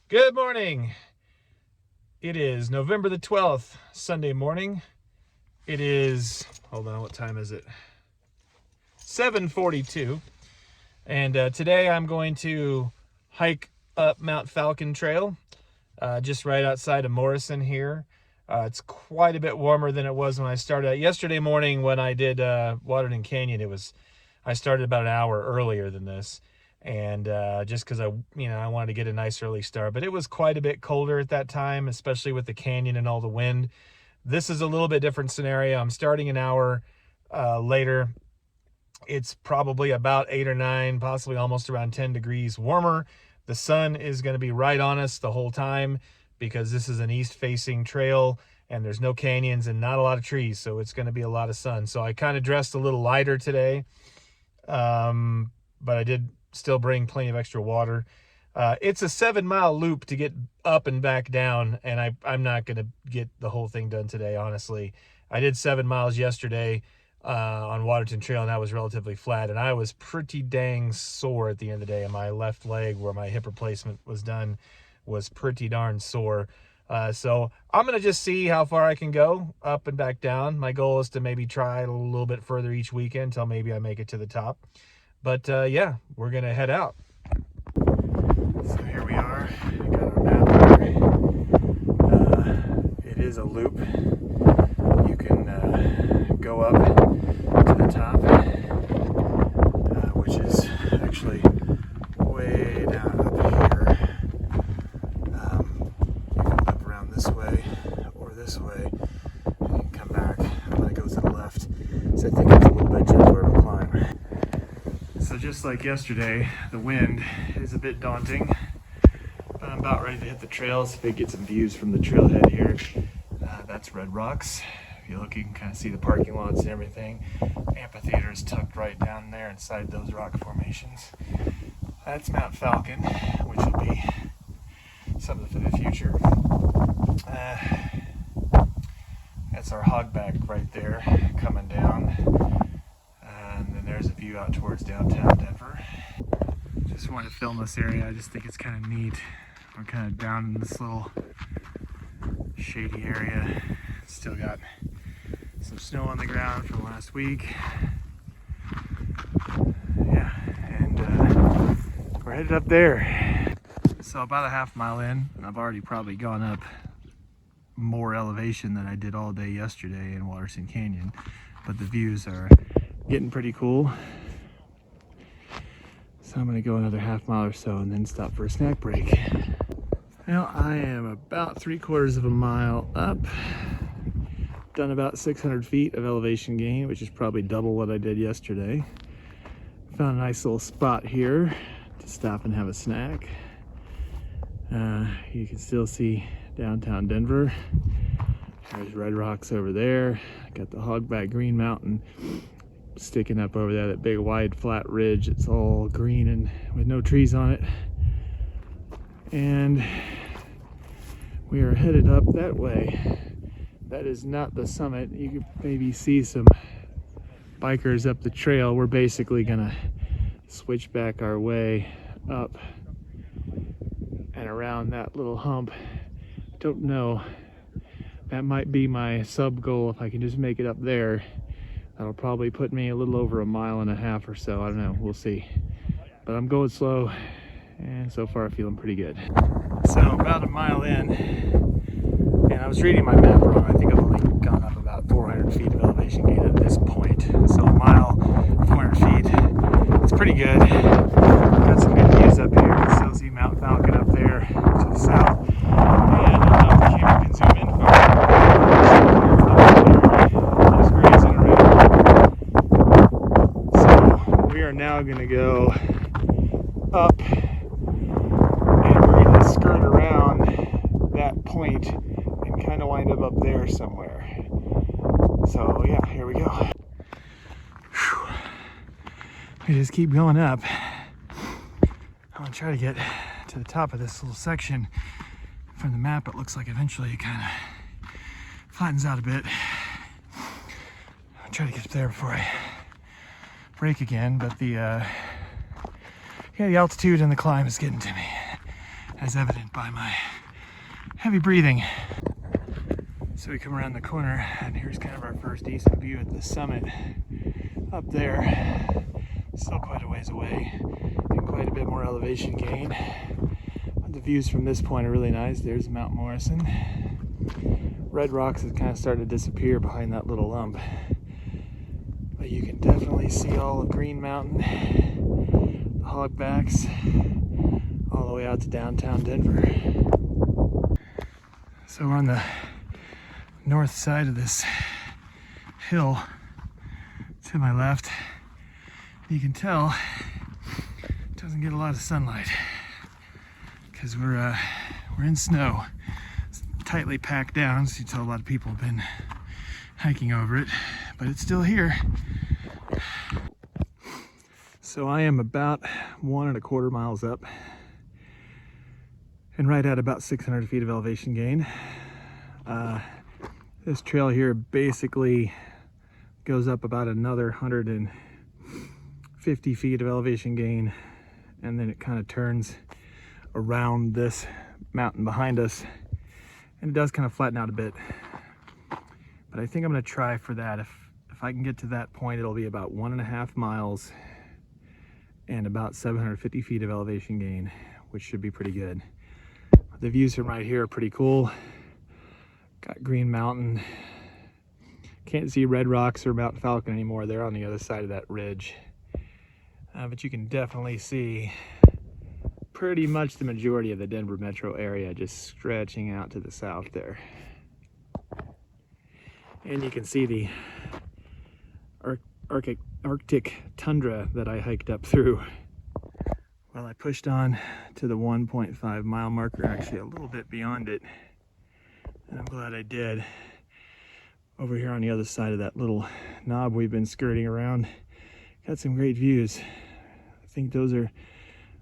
Good morning. It is November the 12th, Sunday morning. It is, hold on, what time is it? 7:42. And today I'm going to hike up Mount Falcon Trail, just right outside of Morrison here. It's quite a bit warmer than it was when I started. Yesterday morning when I did Waterton Canyon, I started about an hour earlier than this. And just because I wanted to get a nice early start, but it was quite a bit colder at that time, especially with the canyon and all the wind. This is a little bit different scenario. I'm starting an hour later. It's probably about 8 or 9, possibly almost around 10 degrees warmer. The sun is going to be right on us the whole time because this is an east-facing trail and there's no canyons and not a lot of trees, so it's going to be a lot of sun. So I kind of dressed a little lighter today, but I did still bring plenty of extra water. It's a 7-mile loop to get up and back down, and I'm not going to get the whole thing done today, honestly. I did 7 miles yesterday on Waterton Trail, and that was relatively flat, and I was pretty dang sore at the end of the day, and my left leg where my hip replacement was done was pretty darn sore. So I'm going to just see how far I can go up and back down. My goal is to maybe try a little bit further each weekend until maybe I make it to the top. But yeah, we're going to head out. So here we are. I got our map here. It is a loop. You can go up to the top, which is actually way down up here. You can loop around this way or this way and come back. I'm going to go to the left. So I think it's a little bit gentler of a climb. So just like yesterday, the wind is a bit daunting, but I'm about ready to hit the trail. So if I get some views from the trailhead here, that's Red Rocks. If you look, you can kind of see the parking lots and everything. Amphitheater is tucked right down there inside those rock formations. That's Mount Falcon, which will be something for the future. That's our hogback right there coming down. And then there's a view out towards downtown Denver. Just wanted to film this area. I just think it's kind of neat. We're kind of down in this little shady area. Still got some snow on the ground from last week. Yeah, and we're headed up there. So about a half mile in, and I've already probably gone up more elevation than I did all day yesterday in Waterton Canyon, but the views are getting pretty cool. So I'm going to go another half mile or so and then stop for a snack break. Well, I am about 3/4 of a mile up. Done about 600 feet of elevation gain, which is probably double what I did yesterday. Found a nice little spot here to stop and have a snack. You can still see downtown Denver. There's Red Rocks over there. Got the Hogback Green Mountain sticking up over there, that big wide flat ridge. It's all green and with no trees on it. And we are headed up that way. That is not the summit. You can maybe see some bikers up the trail. We're basically gonna switch back our way up and around that little hump. Don't know. That might be my sub goal if I can just make it up there. That'll probably put me a little over a mile and a half or so. I don't know, we'll see. But I'm going slow, and so far feeling pretty good. So about a mile in, and I was reading my map wrong. I think I've only gone up about 400 feet of elevation gain at this point. So a mile, 400 feet, it's pretty good. Got some good views up here. You can still see Mount Falcon up there to the south. And I don't know if the camera can zoom in far. Now going to go up and we're going to skirt around that point and kind of wind up there somewhere. So yeah, here we go. Whew. We just keep going up. I'm going to try to get to the top of this little section. From the map, it looks like eventually it kind of flattens out a bit. I'll try to get up there before I break again, but the altitude and the climb is getting to me. as evident by my heavy breathing. So we come around the corner, and here's kind of our first decent view at the summit. Up there, still quite a ways away, and quite a bit more elevation gain. But the views from this point are really nice. There's Mount Morrison. Red rocks has kind of started to disappear behind that little lump. But you can definitely see all of Green Mountain, the hogbacks, all the way out to downtown Denver. So we're on the north side of this hill to my left. You can tell it doesn't get a lot of sunlight because we're in snow. It's tightly packed down, so you tell a lot of people have been hiking over it, but it's still here. So I am about 1.25 miles up and right at about 600 feet of elevation gain. This trail here basically goes up about another 150 feet of elevation gain, and then it kind of turns around this mountain behind us, and it does kind of flatten out a bit. But I think I'm going to try for that. If I can get to that point, it'll be about 1.5 miles and about 750 feet of elevation gain, which should be pretty good. The views from right here are pretty cool. Got Green Mountain. Can't see Red Rocks or Mount Falcon anymore. They're on the other side of that ridge. But you can definitely see pretty much the majority of the Denver metro area just stretching out to the south there. And you can see the Arctic tundra that I hiked up through. Well, I pushed on to the 1.5 mile marker, actually a little bit beyond it. And I'm glad I did. Over here on the other side of that little knob we've been skirting around, got some great views. I think those are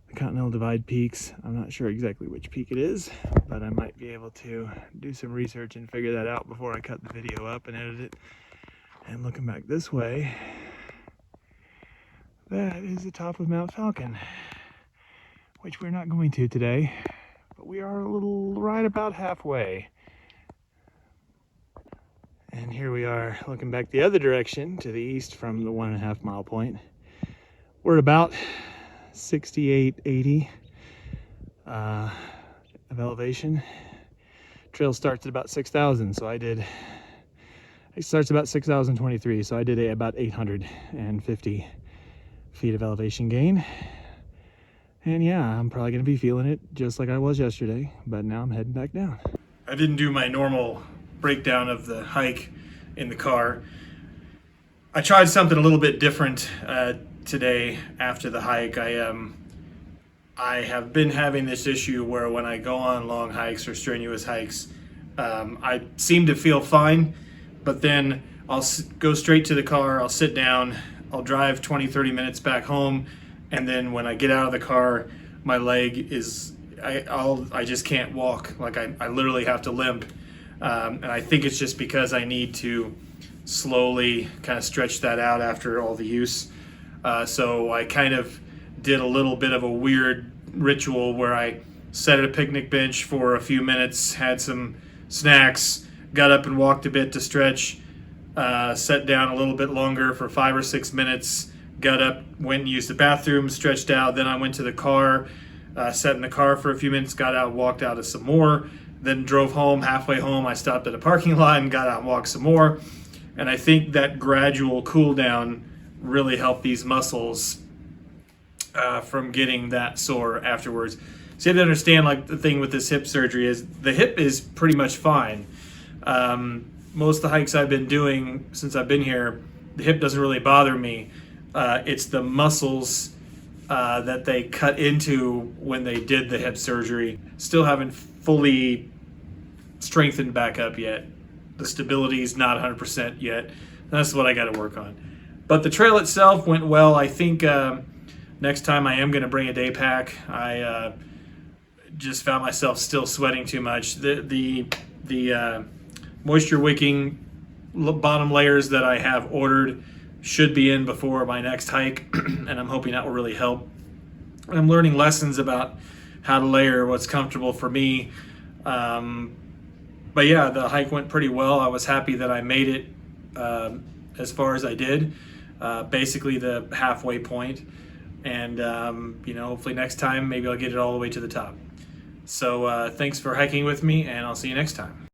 the Continental Divide peaks. I'm not sure exactly which peak it is, but I might be able to do some research and figure that out before I cut the video up and edit it. And looking back this way, that is the top of Mount Falcon, which we're not going to today, but we are a little right about halfway. And here we are looking back the other direction to the east from the 1.5 mile point. We're at about 68, 80 of elevation. Trail starts at about 6,000, so it starts about 6,023, so I did about 850 feet of elevation gain. And yeah, I'm probably gonna be feeling it just like I was yesterday, but now I'm heading back down. I didn't do my normal breakdown of the hike in the car. I tried something a little bit different today after the hike. I have been having this issue where when I go on long hikes or strenuous hikes, I seem to feel fine, but then I'll go straight to the car, I'll sit down, I'll drive 20-30 minutes back home, and then when I get out of the car, my leg is, I just can't walk. Like I literally have to limp. And I think it's just because I need to slowly kind of stretch that out after all the use. So I kind of did a little bit of a weird ritual where I sat at a picnic bench for a few minutes, had some snacks, got up and walked a bit to stretch, sat down a little bit longer for 5 or 6 minutes, got up, went and used the bathroom, stretched out, then I went to the car, sat in the car for a few minutes, got out, walked out some more, then drove home. Halfway home, I stopped at a parking lot and got out and walked some more. And I think that gradual cool down really helped these muscles from getting that sore afterwards. So you have to understand, like, the thing with this hip surgery is the hip is pretty much fine. Most of the hikes I've been doing since I've been here, the hip doesn't really bother me. It's the muscles that they cut into when they did the hip surgery. Still haven't fully strengthened back up yet. The stability is not 100% yet. That's what I got to work on. But the trail itself went well. I think next time I am going to bring a day pack. I just found myself still sweating too much. The moisture wicking bottom layers that I have ordered should be in before my next hike, and I'm hoping that will really help. I'm learning lessons about how to layer what's comfortable for me. But yeah, the hike went pretty well. I was happy that I made it as far as I did, basically the halfway point. And hopefully next time maybe I'll get it all the way to the top. So thanks for hiking with me, and I'll see you next time.